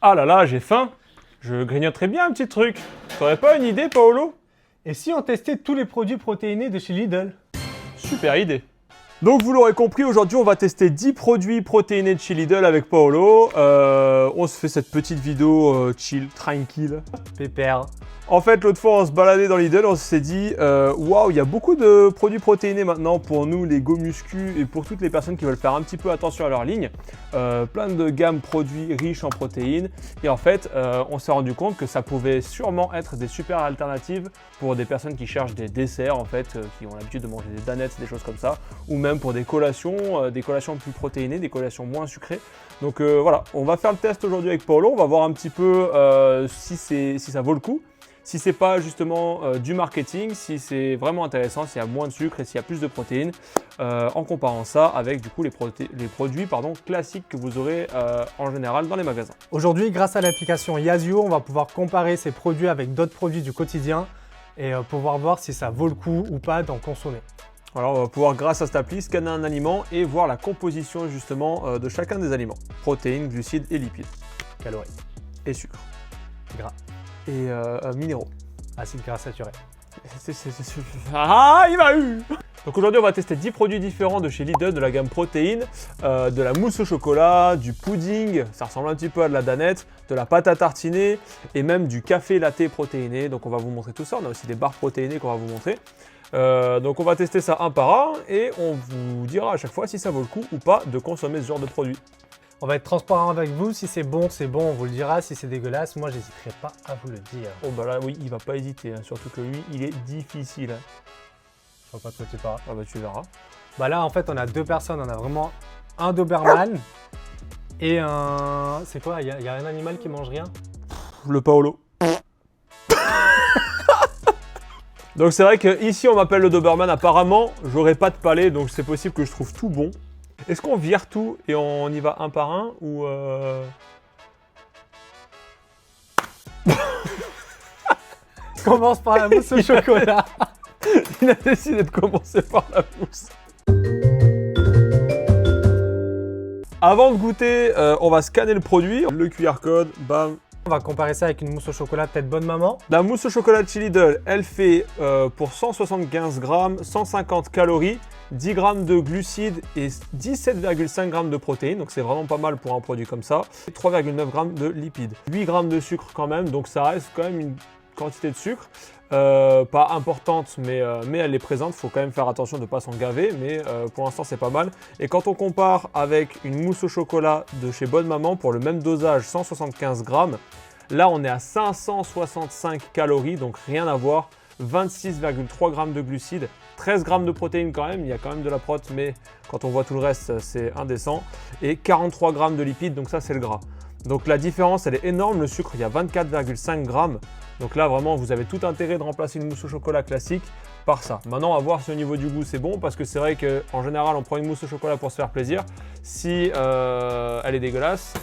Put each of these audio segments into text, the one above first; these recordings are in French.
Ah là là, j'ai faim. Je grignoterais bien un petit truc. T'aurais pas une idée, Paolo? Et si on testait tous les produits protéinés de chez Lidl? Super idée. Donc vous l'aurez compris, aujourd'hui on va tester 10 produits protéinés de chez Lidl avec Paolo. On se fait cette petite vidéo chill, tranquille. Pépère. En fait, l'autre fois, on se baladait dans Lidl, on s'est dit waouh, il y a beaucoup de produits protéinés maintenant pour nous, les go muscu, et pour toutes les personnes qui veulent faire un petit peu attention à leur ligne. Plein de gammes produits riches en protéines. Et en fait, on s'est rendu compte que ça pouvait sûrement être des super alternatives pour des personnes qui cherchent des desserts, en fait, qui ont l'habitude de manger des danettes, des choses comme ça, ou même pour des collations plus protéinées, des collations moins sucrées. Donc voilà, on va faire le test aujourd'hui avec Paolo. On va voir un petit peu si ça vaut le coup. Si c'est pas justement du marketing, si c'est vraiment intéressant, s'il y a moins de sucre et s'il y a plus de protéines, en comparant ça avec du coup les produits classiques que vous aurez en général dans les magasins. Aujourd'hui, grâce à l'application Yazoo, on va pouvoir comparer ces produits avec d'autres produits du quotidien et pouvoir voir si ça vaut le coup ou pas d'en consommer. Alors on va pouvoir, grâce à cette appli, scanner un aliment et voir la composition justement de chacun des aliments. Protéines, glucides et lipides. Calories. Et sucre. Gras. Et minéraux. Acides gras saturés. Ah, il m'a eu! Donc aujourd'hui, on va tester 10 produits différents de chez Lidl, de la gamme protéines, de la mousse au chocolat, du pudding, ça ressemble un petit peu à de la danette, de la pâte à tartiner et même du café latte protéiné. Donc on va vous montrer tout ça. On a aussi des barres protéinées qu'on va vous montrer. Donc on va tester ça un par un et on vous dira à chaque fois si ça vaut le coup ou pas de consommer ce genre de produit. On va être transparent avec vous. Si c'est bon, on vous le dira. Si c'est dégueulasse, moi, j'hésiterai pas à vous le dire. Oh bah là, oui, il va pas hésiter, hein. Surtout que lui, il est difficile. Je vois pas de quoi tu parles. Ah bah tu verras. Bah là, en fait, on a deux personnes. On a vraiment un Doberman et un... C'est quoi? Il y a un animal qui mange rien? Le Paolo. Donc c'est vrai que ici on m'appelle le Doberman. Apparemment, j'aurais pas de palais, donc c'est possible que je trouve tout bon. Est-ce qu'on vire tout et on y va un par un ou Commence par la mousse au chocolat. Il a décidé de commencer par la mousse. Avant de goûter, on va scanner le produit. Le QR code, bam. On va comparer ça avec une mousse au chocolat, peut-être Bonne Maman. La mousse au chocolat de chez Lidl, elle fait pour 175 grammes, 150 calories, 10 grammes de glucides et 17,5 grammes de protéines. Donc c'est vraiment pas mal pour un produit comme ça. 3,9 grammes de lipides. 8 grammes de sucre quand même, donc ça reste quand même une quantité de sucre. Pas importante, mais elle est présente. Il faut quand même faire attention de ne pas s'en gaver, mais pour l'instant c'est pas mal. Et quand on compare avec une mousse au chocolat de chez Bonne Maman pour le même dosage, 175 grammes, là on est à 565 calories, donc rien à voir. 26,3 grammes de glucides, 13 grammes de protéines quand même, il y a quand même de la prot, mais quand on voit tout le reste, c'est indécent. Et 43 grammes de lipides, donc ça c'est le gras. Donc la différence, elle est énorme. Le sucre, il y a 24,5 grammes. Donc là, vraiment, vous avez tout intérêt de remplacer une mousse au chocolat classique par ça. Maintenant, on va voir si au niveau du goût, c'est bon, parce que c'est vrai qu'en général, on prend une mousse au chocolat pour se faire plaisir. Si elle est dégueulasse,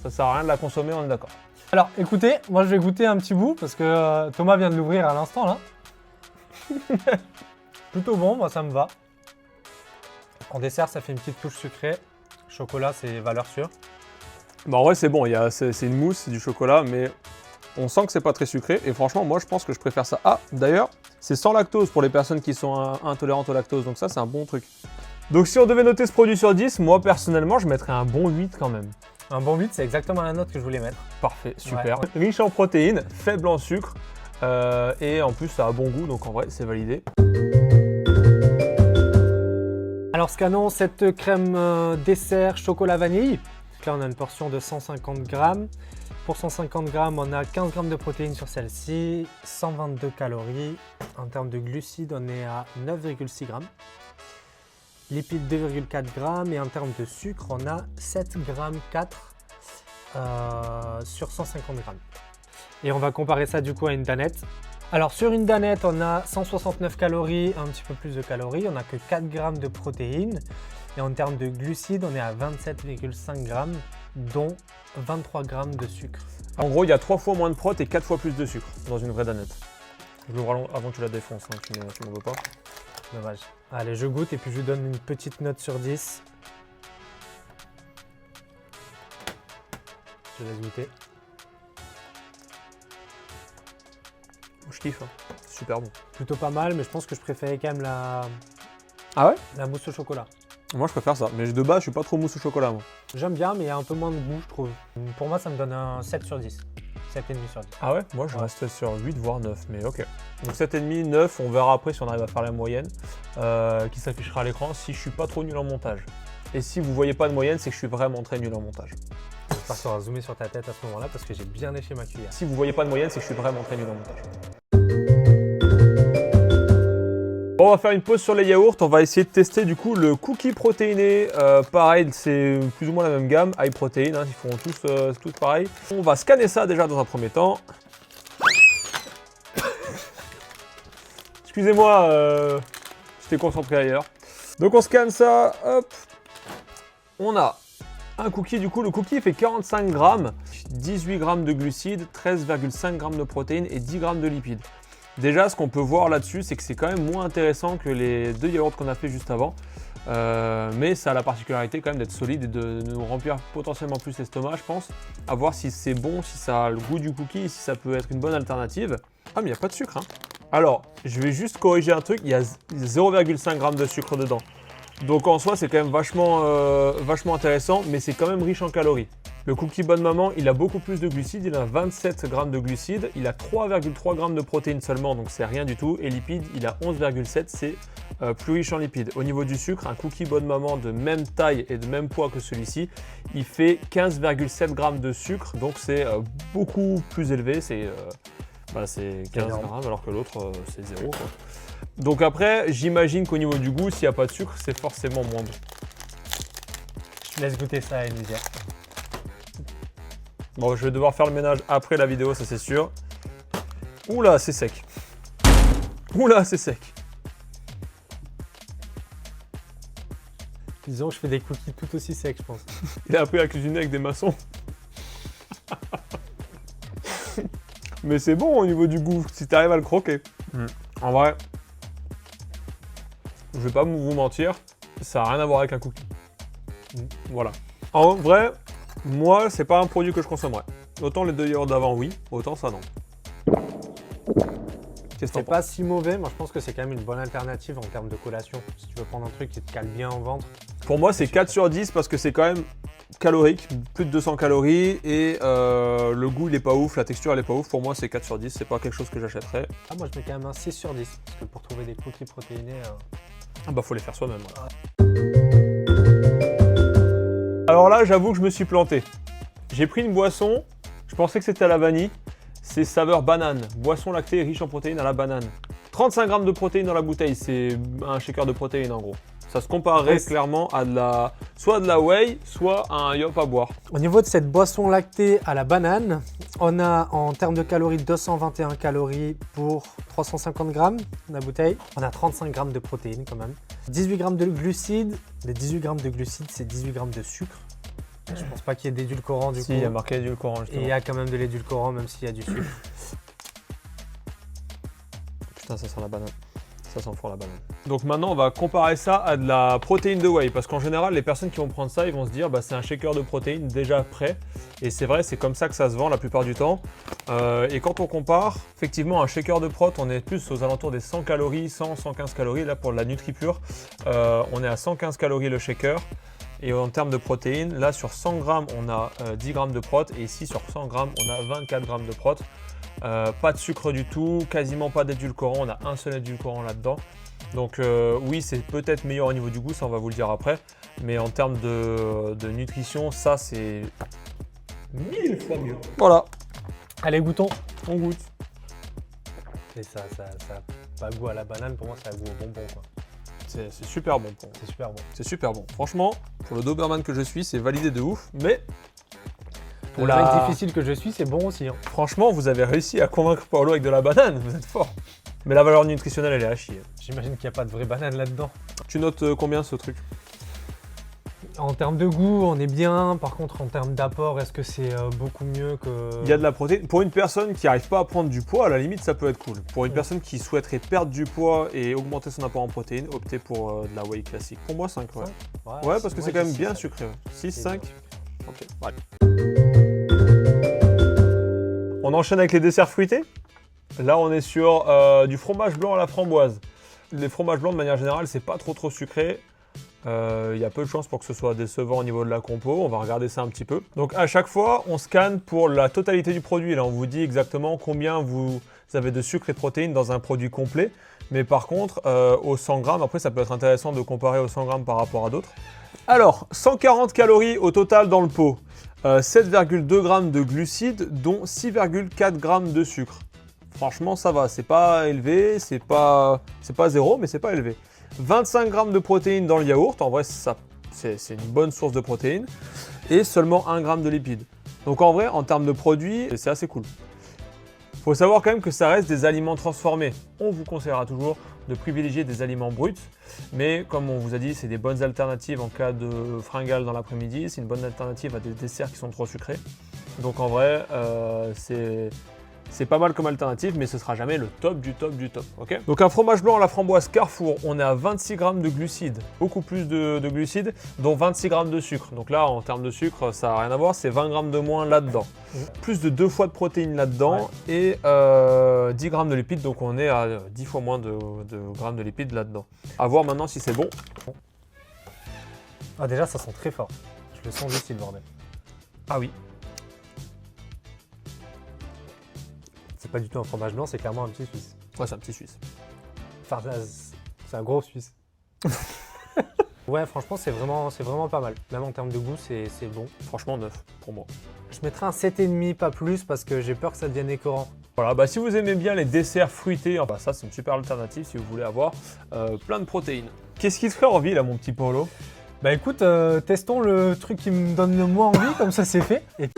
ça sert à rien de la consommer, on est d'accord. Alors, écoutez, moi, je vais goûter un petit bout, parce que Thomas vient de l'ouvrir à l'instant, là. Plutôt bon, moi, ça me va. En dessert, ça fait une petite touche sucrée. Chocolat, c'est valeur sûre. Bah en vrai, c'est bon, c'est une mousse, c'est du chocolat, mais on sent que c'est pas très sucré. Et franchement, moi, je pense que je préfère ça. Ah, d'ailleurs, c'est sans lactose pour les personnes qui sont intolérantes au lactose. Donc ça, c'est un bon truc. Donc si on devait noter ce produit sur 10, moi, personnellement, je mettrais un bon 8 quand même. Un bon 8, c'est exactement la note que je voulais mettre. Parfait, super. Ouais. Riche en protéines, faible en sucre. Et en plus, ça a bon goût. Donc en vrai, c'est validé. Alors, scannons cette crème dessert chocolat vanille. Donc là, on a une portion de 150 grammes. Pour 150 grammes, on a 15 grammes de protéines sur celle-ci, 122 calories. En termes de glucides, on est à 9,6 grammes. Lipides 2,4 grammes. Et en termes de sucre, on a 7,4 grammes sur 150 grammes. Et on va comparer ça du coup à une danette. Alors sur une danette, on a 169 calories, un petit peu plus de calories. On n'a que 4 grammes de protéines. Et en termes de glucides, on est à 27,5 grammes, dont 23 grammes de sucre. En gros, il y a 3 fois moins de prot et 4 fois plus de sucre dans une vraie danette. Je l'ouvre avant que tu la défonces, hein, tu ne veux pas. Dommage. Allez, je goûte et puis je lui donne une petite note sur 10. Je laisse goûter. Je kiffe, hein. C'est super bon. Plutôt pas mal, mais je pense que je préférais quand même la mousse au chocolat. Moi je préfère ça, mais de base je suis pas trop mousse au chocolat moi. J'aime bien, mais il y a un peu moins de goût, je trouve. Pour moi, ça me donne un 7 sur 10. 7,5 sur 10. Ah ouais? Moi je reste sur 8 voire 9, mais ok. Donc 7,5, 9, on verra après si on arrive à faire la moyenne qui s'affichera à l'écran si je suis pas trop nul en montage. Et si vous voyez pas de moyenne, c'est que je suis vraiment très nul en montage. J'espère que tu auras zoomé sur ta tête à ce moment-là parce que j'ai bien léché ma cuillère. Si vous voyez pas de moyenne, c'est que je suis vraiment très nul en montage. Bon, on va faire une pause sur les yaourts, on va essayer de tester du coup le cookie protéiné. Pareil, c'est plus ou moins la même gamme, high protein, hein, ils font tous pareil. On va scanner ça déjà dans un premier temps. Excusez-moi, j'étais concentré ailleurs. Donc on scanne ça, hop. On a un cookie, du coup le cookie fait 45 grammes, 18 grammes de glucides, 13,5 grammes de protéines et 10 grammes de lipides. Déjà, ce qu'on peut voir là-dessus, c'est que c'est quand même moins intéressant que les deux yaourts qu'on a fait juste avant. Mais ça a la particularité quand même d'être solide et de nous remplir potentiellement plus l'estomac, je pense. À voir si c'est bon, si ça a le goût du cookie, si ça peut être une bonne alternative. Ah, mais il n'y a pas de sucre, hein. Alors, je vais juste corriger un truc, il y a 0,5 g de sucre dedans. Donc en soi, c'est quand même vachement intéressant, mais c'est quand même riche en calories. Le cookie Bonne Maman, il a beaucoup plus de glucides, il a 27 grammes de glucides, il a 3,3 grammes de protéines seulement, donc c'est rien du tout. Et lipides, il a 11,7, c'est plus riche en lipides. Au niveau du sucre, un cookie Bonne Maman de même taille et de même poids que celui-ci, il fait 15,7 grammes de sucre, donc c'est beaucoup plus élevé, c'est 15 grammes alors que l'autre c'est 0. Quoi. Donc après, j'imagine qu'au niveau du goût, s'il n'y a pas de sucre, c'est forcément moins bon. Je laisse goûter ça à Emilia. Bon, je vais devoir faire le ménage après la vidéo, ça c'est sûr. Oula, c'est sec. Oula, c'est sec. Disons que je fais des cookies tout aussi secs, je pense. Il a appris à cuisiner avec des maçons. Mais c'est bon au niveau du goût, si tu arrives à le croquer. En vrai, je vais pas vous mentir, ça n'a rien à voir avec un cookie. Voilà. En vrai, moi, c'est pas un produit que je consommerais. Autant les deux yaourts d'avant, oui, autant ça, non. Qu'est-ce que C'est pas si mauvais, moi je pense que c'est quand même une bonne alternative en termes de collation. Si tu veux prendre un truc qui te cale bien au ventre. Pour moi, c'est 4 sur 10 parce que c'est quand même calorique, plus de 200 calories et le goût il est pas ouf, la texture elle est pas ouf. Pour moi, c'est 4 sur 10, c'est pas quelque chose que j'achèterais. Ah, moi je mets quand même un 6 sur 10 parce que pour trouver des cookies protéinés. Ah bah, faut les faire soi-même. Ouais. Alors là, j'avoue que je me suis planté. J'ai pris une boisson, je pensais que c'était à la vanille. C'est saveur banane, boisson lactée riche en protéines à la banane. 35 grammes de protéines dans la bouteille, c'est un shaker de protéines en gros. Ça se comparerait clairement à soit de la whey, soit à un yop à boire. Au niveau de cette boisson lactée à la banane, on a en termes de calories 221 calories pour 350 grammes la bouteille. On a 35 grammes de protéines quand même. 18 grammes de glucides. Les 18 grammes de glucides, c'est 18 grammes de sucre. Je pense pas qu'il y ait d'édulcorant du coup. Si, il y a marqué édulcorant justement. Et il y a quand même de l'édulcorant même s'il y a du sucre. Putain, ça sent la banane. Ça sent fort la banane. Donc maintenant, on va comparer ça à de la protéine de whey. Parce qu'en général, les personnes qui vont prendre ça, ils vont se dire bah, c'est un shaker de protéines déjà prêt. Et c'est vrai, c'est comme ça que ça se vend la plupart du temps. Et quand on compare, effectivement, un shaker de prot, on est plus aux alentours des 100 calories, 100, 115 calories. Là, pour la NutriPure, on est à 115 calories le shaker. Et en termes de protéines, là sur 100 grammes, on a 10 grammes de prot. Et ici, sur 100 grammes, on a 24 grammes de prot. Pas de sucre du tout, quasiment pas d'édulcorant, on a un seul édulcorant là-dedans. Donc oui, c'est peut-être meilleur au niveau du goût, ça on va vous le dire après. Mais en termes de nutrition, ça c'est 1000 fois mieux. Voilà. Allez, goûtons. On goûte. Et ça a pas goût à la banane, pour moi ça a goût au bonbon quoi. C'est super bon. C'est super bon. C'est super bon. Franchement, pour le Doberman que je suis, c'est validé de ouf. Mais pour le mec difficile que je suis, c'est bon aussi. Hein. Franchement, vous avez réussi à convaincre Paolo avec de la banane, vous êtes fort. Mais la valeur nutritionnelle, elle est à chier. J'imagine qu'il n'y a pas de vraie banane là-dedans. Tu notes combien ce truc? En termes de goût, on est bien. Par contre, en termes d'apport, est-ce que c'est beaucoup mieux que... Il y a de la protéine. Pour une personne qui n'arrive pas à prendre du poids, à la limite, ça peut être cool. Pour une personne qui souhaiterait perdre du poids et augmenter son apport en protéines, optez pour de la whey classique. Pour moi, 5, ouais. Ouais, parce que c'est quand même bien sucré. 6, 5. Ok, ouais. On enchaîne avec les desserts fruités. Là, on est sur du fromage blanc à la framboise. Les fromages blancs, de manière générale, c'est pas trop sucré. Il y a peu de chances pour que ce soit décevant au niveau de la compo. On va regarder ça un petit peu. Donc, à chaque fois, on scanne pour la totalité du produit. Là, on vous dit exactement combien vous avez de sucre et de protéines dans un produit complet. Mais par contre, au 100 grammes, après, ça peut être intéressant de comparer aux 100 grammes par rapport à d'autres. Alors, 140 calories au total dans le pot. 7,2 grammes de glucides, dont 6,4 grammes de sucre. Franchement, ça va. C'est pas élevé, c'est pas zéro, mais c'est pas élevé. 25 grammes de protéines dans le yaourt. En vrai, c'est une bonne source de protéines. Et seulement 1 gramme de lipides. Donc en vrai, en termes de produits, c'est assez cool. Il faut savoir quand même que ça reste des aliments transformés. On vous conseillera toujours de privilégier des aliments bruts. Mais comme on vous a dit, c'est des bonnes alternatives en cas de fringales dans l'après-midi. C'est une bonne alternative à des desserts qui sont trop sucrés. Donc en vrai, c'est pas mal comme alternative, mais ce sera jamais le top du top du top. Okay, donc un fromage blanc à la framboise Carrefour, on est à 26 grammes de glucides, beaucoup plus de glucides, dont 26 grammes de sucre. Donc là, en termes de sucre, ça n'a rien à voir, c'est 20 grammes de moins là-dedans. Plus de 2 fois de protéines là-dedans et 10 grammes de lipides, donc on est à 10 fois moins de grammes de lipides là-dedans. À voir maintenant si c'est bon. Ah déjà, ça sent très fort. Je le sens d'ici le bordel. Ah oui. C'est pas du tout un fromage blanc, c'est clairement un petit suisse. Ouais, c'est un petit suisse. Enfin, c'est un gros suisse. Ouais, franchement, c'est vraiment pas mal. Même en termes de goût, c'est bon. Franchement, 9 pour moi. Je mettrais un 7,5, pas plus, parce que j'ai peur que ça devienne écœurant. Voilà, bah si vous aimez bien les desserts fruités, bah ça c'est une super alternative si vous voulez avoir plein de protéines. Qu'est-ce qui te ferait envie là, mon petit Paolo? Bah écoute, testons le truc qui me donne le moins envie, comme ça c'est fait. Et...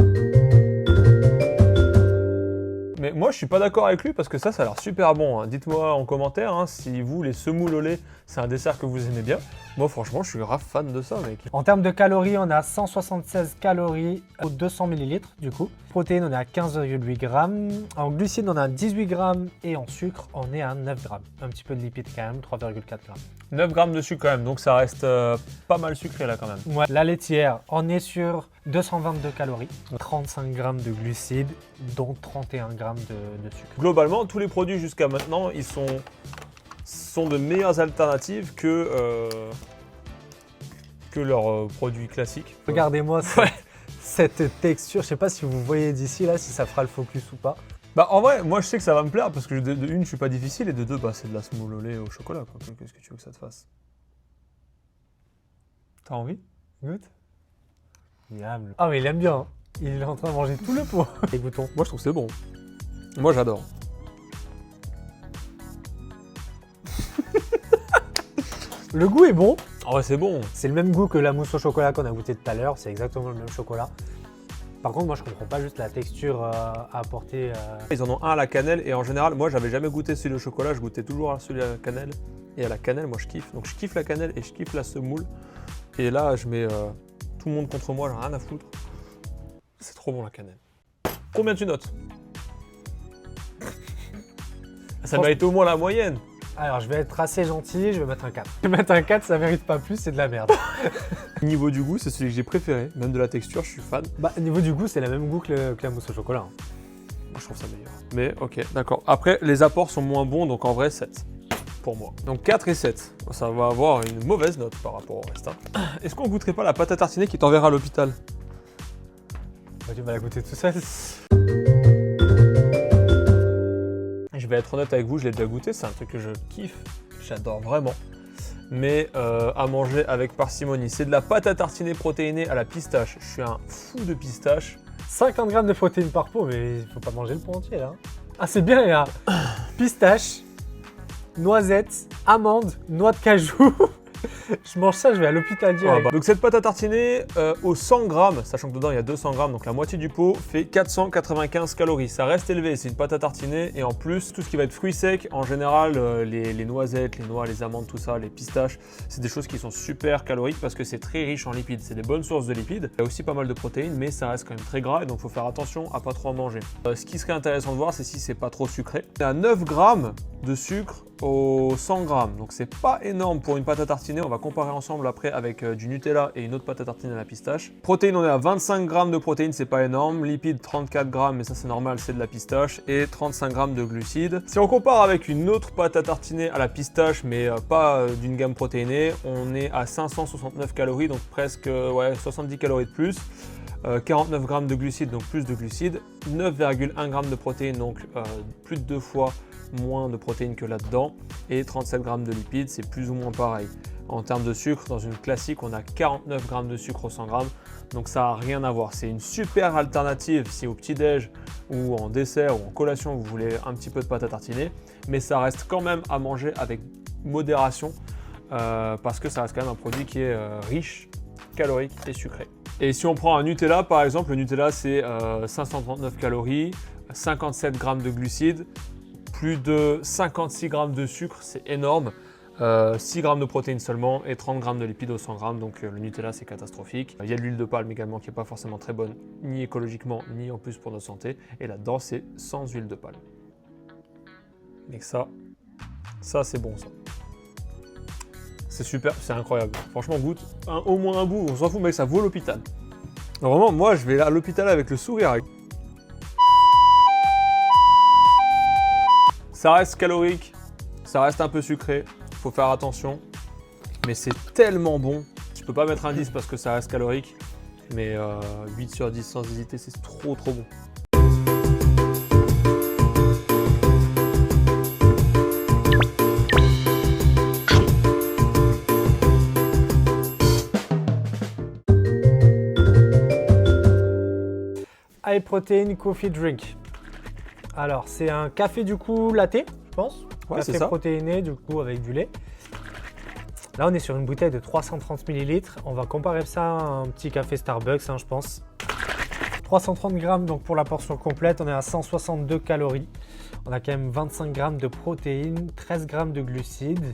Mais moi je suis pas d'accord avec lui parce que ça a l'air super bon. Hein. Dites-moi en commentaire hein, si vous, les semoules au lait, c'est un dessert que vous aimez bien. Moi franchement je suis grave fan de ça mec. En termes de calories, on a 176 calories aux 200 ml du coup. Protéines, on est à 15,8 grammes. En glucides, on a 18 grammes. Et en sucre, on est à 9 grammes. Un petit peu de lipides quand même, 3,4 grammes. 9 grammes de sucre quand même, donc ça reste pas mal sucré là quand même. Ouais. La laitière, on est sur 222 calories, 35 grammes de glucides, dont 31 grammes de sucre. Globalement, tous les produits jusqu'à maintenant, ils sont de meilleures alternatives que leurs produits classiques. Regardez-moi cette texture, je sais pas si vous voyez d'ici là, si ça fera le focus ou pas. Bah en vrai, moi je sais que ça va me plaire parce que de une, je suis pas difficile et de deux, bah c'est de la semoule au lait au chocolat quoi. Qu'est-ce que tu veux que ça te fasse? T'as envie? Goûte. Diable. Ah mais il aime bien, hein. Il est en train de manger tout le pot. Les boutons. Moi je trouve que c'est bon. Moi j'adore. Le goût est bon. En vrai c'est bon. C'est le même goût que la mousse au chocolat qu'on a goûté tout à l'heure, c'est exactement le même chocolat. Par contre, moi je comprends pas juste la texture à apporter. Ils en ont un à la cannelle et en général, moi j'avais jamais goûté celui au chocolat, je goûtais toujours à celui à la cannelle. Et à la cannelle, moi je kiffe. Donc je kiffe la cannelle et je kiffe la semoule. Et là, je mets tout le monde contre moi, j'ai rien à foutre. C'est trop bon la cannelle. Combien tu notes? Ça mérite au moins la moyenne. Alors je vais être assez gentil, je vais mettre un 4. Je vais mettre un 4, ça mérite pas plus, c'est de la merde. Niveau du goût, c'est celui que j'ai préféré. Même de la texture, je suis fan. Bah niveau du goût, c'est le même goût que la mousse au chocolat. Hein. Moi je trouve ça meilleur. Mais ok, d'accord. Après, les apports sont moins bons, donc en vrai 7. Pour moi. Donc 4 et 7. Ça va avoir une mauvaise note par rapport au reste. Hein. Est-ce qu'on goûterait pas la pâte à tartiner qui t'enverra à l'hôpital? Bah, tu vas la goûter tout seul. Je vais être honnête avec vous, je l'ai déjà goûté, c'est un truc que je kiffe, j'adore vraiment. Mais à manger avec parcimonie. C'est de la pâte à tartiner protéinée à la pistache. Je suis un fou de pistache. 50 grammes de protéines par pot, mais il faut pas manger le pot entier là. Ah c'est bien, il y a pistache, noisettes, amandes, noix de cajou. Je mange ça, je vais à l'hôpital direct. Ah bah. Donc cette pâte à tartiner aux 100 grammes, sachant que dedans il y a 200 grammes, donc la moitié du pot, fait 495 calories. Ça reste élevé, c'est une pâte à tartiner. Et en plus, tout ce qui va être fruits secs, en général, les noisettes, les noix, les amandes, tout ça, les pistaches, c'est des choses qui sont super caloriques parce que c'est très riche en lipides. C'est des bonnes sources de lipides. Il y a aussi pas mal de protéines, mais ça reste quand même très gras et donc il faut faire attention à pas trop en manger. Ce qui serait intéressant de voir, c'est si c'est pas trop sucré. À 9 grammes, de sucre au 100 grammes. Donc c'est pas énorme pour une pâte à tartiner. On va comparer ensemble après avec du Nutella et une autre pâte à tartiner à la pistache. Protéines, on est à 25 grammes de protéines, c'est pas énorme. Lipides, 34 grammes, mais ça c'est normal, c'est de la pistache. Et 35 grammes de glucides. Si on compare avec une autre pâte à tartiner à la pistache, mais pas d'une gamme protéinée, on est à 569 calories, donc presque 70 calories de plus. 49 grammes de glucides, donc plus de glucides. 9,1 grammes de protéines, donc plus de 2 fois moins de protéines que là-dedans, et 37 grammes de lipides, c'est plus ou moins pareil. En termes de sucre, dans une classique, on a 49 grammes de sucre au 100 grammes, donc ça n'a rien à voir. C'est une super alternative si au petit-déj ou en dessert ou en collation, vous voulez un petit peu de pâte à tartiner, mais ça reste quand même à manger avec modération, parce que ça reste quand même un produit qui est riche, calorique et sucré. Et si on prend un Nutella, par exemple, le Nutella, c'est 539 calories, 57 grammes de glucides, plus de 56 grammes de sucre, c'est énorme, 6 grammes de protéines seulement et 30 grammes de lipides au 100 grammes, donc le Nutella c'est catastrophique. Il y a de l'huile de palme également qui n'est pas forcément très bonne, ni écologiquement, ni en plus pour notre santé, et là-dedans c'est sans huile de palme. Mais ça c'est bon ça. C'est super, c'est incroyable. Franchement, goûte au moins un bout, on s'en fout mec, ça vaut l'hôpital. Vraiment, moi je vais à l'hôpital avec le sourire. Ça reste calorique, ça reste un peu sucré, faut faire attention, mais c'est tellement bon. Je peux pas mettre un 10 parce que ça reste calorique, mais 8 sur 10 sans hésiter, c'est trop bon. High Protein Coffee Drink. Alors, c'est un café du coup latte, je pense. Ouais, café c'est ça. protéiné du coup avec du lait. Là, on est sur une bouteille de 330 ml. On va comparer ça à un petit café Starbucks, je pense. 330 grammes donc pour la portion complète, on est à 162 calories. On a quand même 25 grammes de protéines, 13 grammes de glucides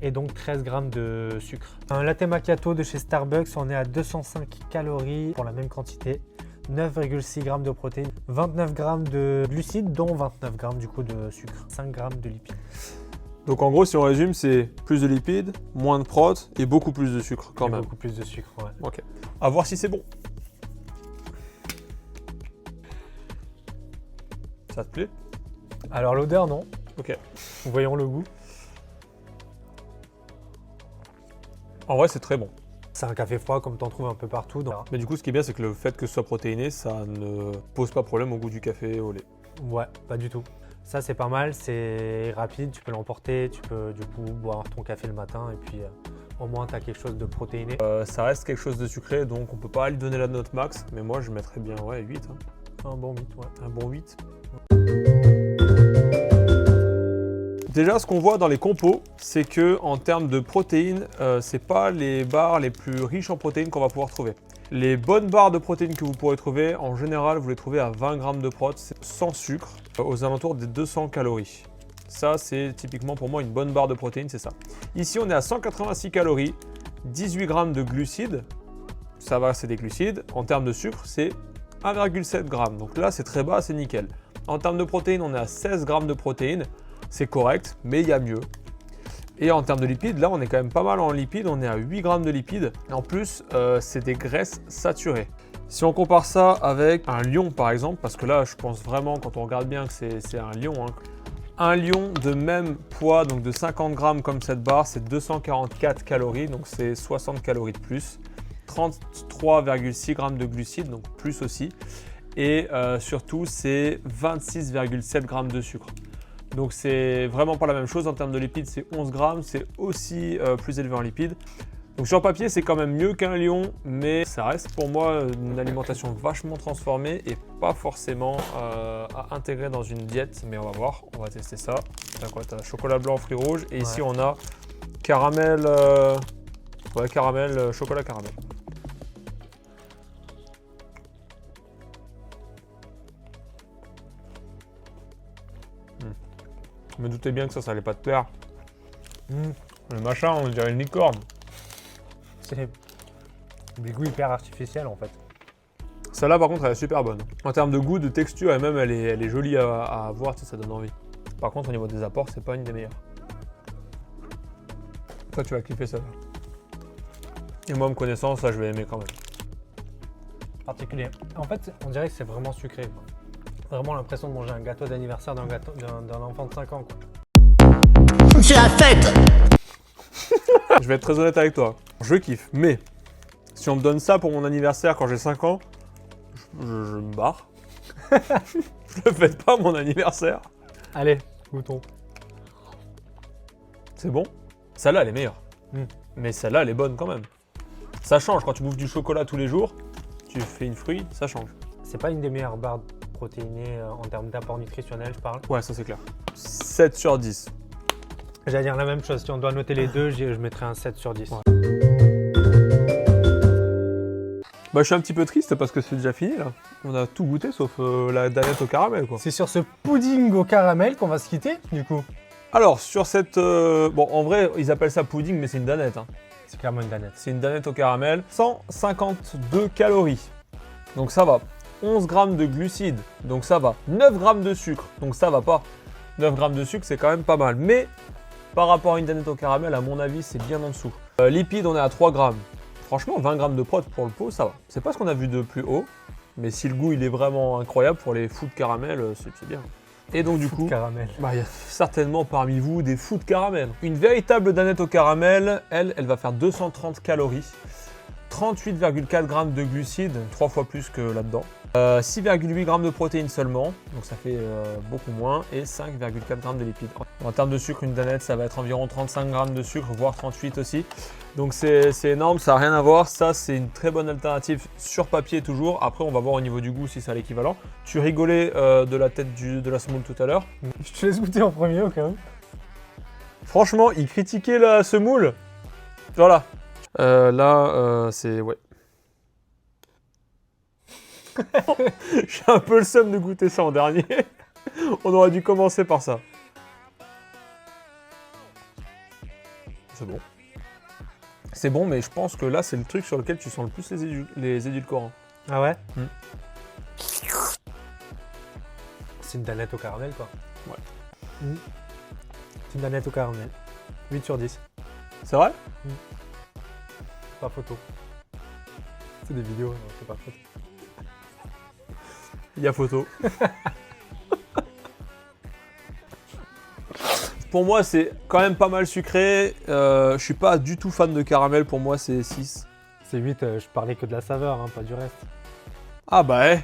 et donc 13 grammes de sucre. Un latte macchiato de chez Starbucks, on est à 205 calories pour la même quantité. 9,6 grammes de protéines, 29 grammes de glucides, dont 29 grammes du coup de sucre, 5 grammes de lipides. Donc en gros, si on résume, c'est plus de lipides, moins de prot et beaucoup plus de sucre quand même. Beaucoup plus de sucre, ouais. Ok. À voir si c'est bon. Ça te plaît? Alors l'odeur, non. Ok. Voyons le goût. En vrai, c'est très bon. C'est un café froid comme tu en trouves un peu partout. Mais du coup, ce qui est bien, c'est que le fait que ce soit protéiné, ça ne pose pas problème au goût du café au lait. Ouais, pas du tout. Ça, c'est pas mal, c'est rapide, tu peux l'emporter, tu peux du coup boire ton café le matin et puis au moins tu as quelque chose de protéiné. Ça reste quelque chose de sucré, donc on peut pas lui donner la note max, mais moi je mettrais bien 8. Un bon 8, ouais. Un bon 8. Déjà, ce qu'on voit dans les compos, c'est que en termes de protéines, c'est pas les barres les plus riches en protéines qu'on va pouvoir trouver. Les bonnes barres de protéines que vous pourrez trouver, en général, vous les trouvez à 20 grammes de prot, sans sucre, aux alentours des 200 calories. Ça, c'est typiquement pour moi une bonne barre de protéines, c'est ça. Ici, on est à 186 calories, 18 grammes de glucides. Ça va, c'est des glucides. En termes de sucre, c'est 1,7 g. Donc là, c'est très bas, c'est nickel. En termes de protéines, on est à 16 grammes de protéines. C'est correct, mais il y a mieux. Et en termes de lipides, là, on est quand même pas mal en lipides. On est à 8 grammes de lipides. En plus, c'est des graisses saturées. Si on compare ça avec un lion, par exemple, parce que là, je pense vraiment, quand on regarde bien, que c'est un lion. Un lion de même poids, donc de 50 grammes comme cette barre, c'est 244 calories, donc c'est 60 calories de plus. 33,6 grammes de glucides, donc plus aussi. Et surtout, c'est 26,7 grammes de sucre. Donc c'est vraiment pas la même chose. En termes de lipides, c'est 11 grammes, c'est aussi plus élevé en lipides. Donc sur papier, c'est quand même mieux qu'un lion, mais ça reste pour moi une alimentation vachement transformée et pas forcément à intégrer dans une diète. Mais on va voir, on va tester ça. T'as quoi? T'as chocolat blanc, fruits rouges, et ici on a caramel, caramel, chocolat caramel. Je me doutais bien que ça allait pas te plaire. Le machin, on dirait une licorne. C'est des goûts hyper artificiels en fait. Celle-là, par contre, elle est super bonne. En termes de goût, de texture, et même elle est jolie à voir, ça donne envie. Par contre, au niveau des apports, c'est pas une des meilleures. Toi, tu vas kiffer ça. Et moi, me connaissant, ça, je vais aimer quand même. Particulier. En fait, on dirait que c'est vraiment sucré, quoi. Vraiment l'impression de manger un gâteau d'anniversaire d'un enfant de 5 ans, quoi. C'est la fête. Je vais être très honnête avec toi. Je kiffe, mais si on me donne ça pour mon anniversaire quand j'ai 5 ans, je me barre. Je le fête pas mon anniversaire. Allez, goûtons. C'est bon. Celle-là, elle est meilleure. Mais celle-là, elle est bonne quand même. Ça change. Quand tu bouffes du chocolat tous les jours, tu fais une fruit, ça change. C'est pas une des meilleures barres protéinées en termes d'apport nutritionnel, je parle. Ouais, ça c'est clair. 7 sur 10. J'allais dire la même chose. Si on doit noter les deux, je mettrais un 7 sur 10. Ouais. Bah, je suis un petit peu triste parce que c'est déjà fini là. On a tout goûté sauf la danette au caramel quoi. C'est sur ce pudding au caramel qu'on va se quitter, du coup. Alors, sur cette... bon, en vrai, ils appellent ça pudding, mais c'est une danette. Hein. C'est clairement une danette. C'est une danette au caramel. 152 calories. Donc ça va. 11 grammes de glucides. Donc ça va. 9 grammes de sucre. Donc ça va pas. 9 grammes de sucre, c'est quand même pas mal. Mais par rapport à une danette au caramel, à mon avis, c'est bien en dessous. Lipides, on est à 3 grammes. Franchement, 20 grammes de prot pour le pot, ça va. C'est pas ce qu'on a vu de plus haut. Mais si le goût, il est vraiment incroyable pour les fous de caramel, c'est bien. Et donc du coup, caramel. Bah, il y a certainement parmi vous des fous de caramel. Une véritable danette au caramel, elle va faire 230 calories, 38,4 grammes de glucides, 3 fois plus que là-dedans, 6,8 grammes de protéines seulement, donc ça fait beaucoup moins, et 5,4 grammes de lipides. En termes de sucre, une danette, ça va être environ 35 grammes de sucre, voire 38 aussi. Donc c'est énorme, ça n'a rien à voir. Ça, c'est une très bonne alternative sur papier toujours. Après, on va voir au niveau du goût si c'est l'équivalent. Tu rigolais de la tête de la semoule tout à l'heure. Je te laisse goûter en premier au cas où. Franchement, il critiquait la semoule. Voilà. Là, c'est... Ouais. J'ai un peu le seum de goûter ça en dernier. On aurait dû commencer par ça. C'est bon. C'est bon, mais je pense que là, c'est le truc sur lequel tu sens le plus les édulcorants. Ah ouais. C'est une danette au caramel, quoi. Ouais. C'est une danette au caramel. 8 sur 10. C'est vrai? Pas photo. C'est des vidéos, c'est pas photo. Il y a photo. Pour moi, c'est quand même pas mal sucré. Je suis pas du tout fan de caramel. Pour moi, c'est 6. C'est 8, je parlais que de la saveur, hein, pas du reste. Ah bah ouais.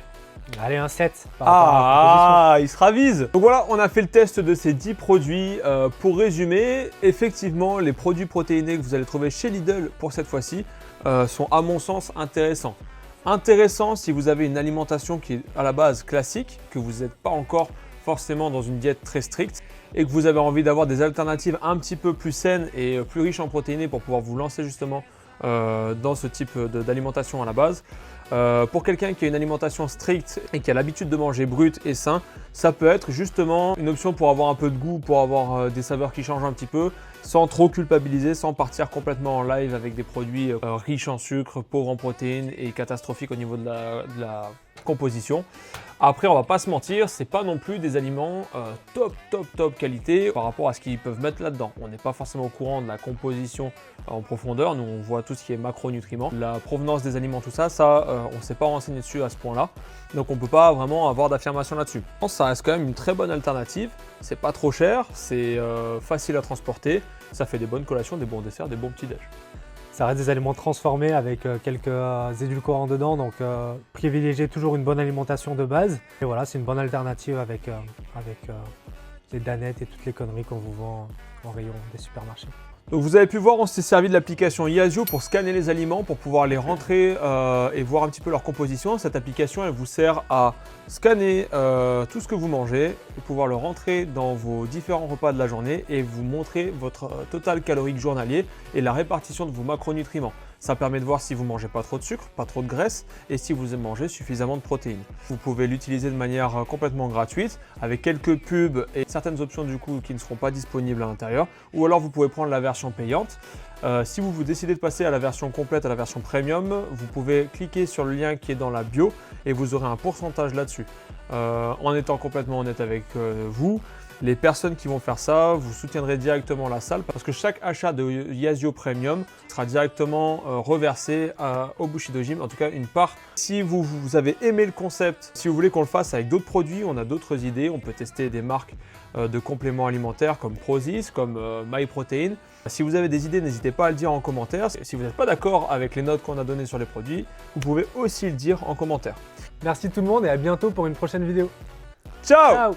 Allez, un 7. Par rapport à la Ah, il se ravise. Donc voilà, on a fait le test de ces 10 produits. Pour résumer, effectivement, les produits protéinés que vous allez trouver chez Lidl pour cette fois-ci sont à mon sens intéressants. Intéressant si vous avez une alimentation qui est à la base classique, que vous n'êtes pas encore forcément dans une diète très stricte et que vous avez envie d'avoir des alternatives un petit peu plus saines et plus riches en protéines pour pouvoir vous lancer justement dans ce type d'alimentation à la base. Pour quelqu'un qui a une alimentation stricte et qui a l'habitude de manger brut et sain, ça peut être justement une option pour avoir un peu de goût, pour avoir des saveurs qui changent un petit peu, sans trop culpabiliser, sans partir complètement en live avec des produits riches en sucre, pauvres en protéines et catastrophiques au niveau de la composition. Après, on va pas se mentir, c'est pas non plus des aliments top qualité par rapport à ce qu'ils peuvent mettre là-dedans. On n'est pas forcément au courant de la composition en profondeur. Nous, on voit tout ce qui est macronutriments, la provenance des aliments, tout ça, on ne s'est pas renseigné dessus à ce point-là. Donc, on peut pas vraiment avoir d'affirmation là-dessus. Je pense que ça reste quand même une très bonne alternative. C'est pas trop cher, c'est facile à transporter. Ça fait des bonnes collations, des bons desserts, des bons petits déj. Ça reste des aliments transformés avec quelques édulcorants dedans, donc privilégiez toujours une bonne alimentation de base. Et voilà, c'est une bonne alternative avec les danettes et toutes les conneries qu'on vous vend en rayon des supermarchés. Donc vous avez pu voir, on s'est servi de l'application Yazio pour scanner les aliments, pour pouvoir les rentrer et voir un petit peu leur composition. Cette application, elle vous sert à scanner tout ce que vous mangez, et pouvoir le rentrer dans vos différents repas de la journée et vous montrer votre total calorique journalier et la répartition de vos macronutriments. Ça permet de voir si vous mangez pas trop de sucre, pas trop de graisse et si vous mangez suffisamment de protéines. Vous pouvez l'utiliser de manière complètement gratuite avec quelques pubs et certaines options du coup qui ne seront pas disponibles à l'intérieur, ou alors vous pouvez prendre la version payante. Si vous décidez de passer à la version complète, à la version premium, vous pouvez cliquer sur le lien qui est dans la bio et vous aurez un pourcentage là-dessus. En étant complètement honnête avec vous, les personnes qui vont faire ça, vous soutiendrez directement la salle parce que chaque achat de Yasio Premium sera directement reversé au Bushido Gym, en tout cas une part. Si vous avez aimé le concept, si vous voulez qu'on le fasse avec d'autres produits, on a d'autres idées, on peut tester des marques de compléments alimentaires comme Prozis, comme MyProtein. Si vous avez des idées, n'hésitez pas à le dire en commentaire. Si vous n'êtes pas d'accord avec les notes qu'on a données sur les produits, vous pouvez aussi le dire en commentaire. Merci tout le monde et à bientôt pour une prochaine vidéo. Ciao! Ciao!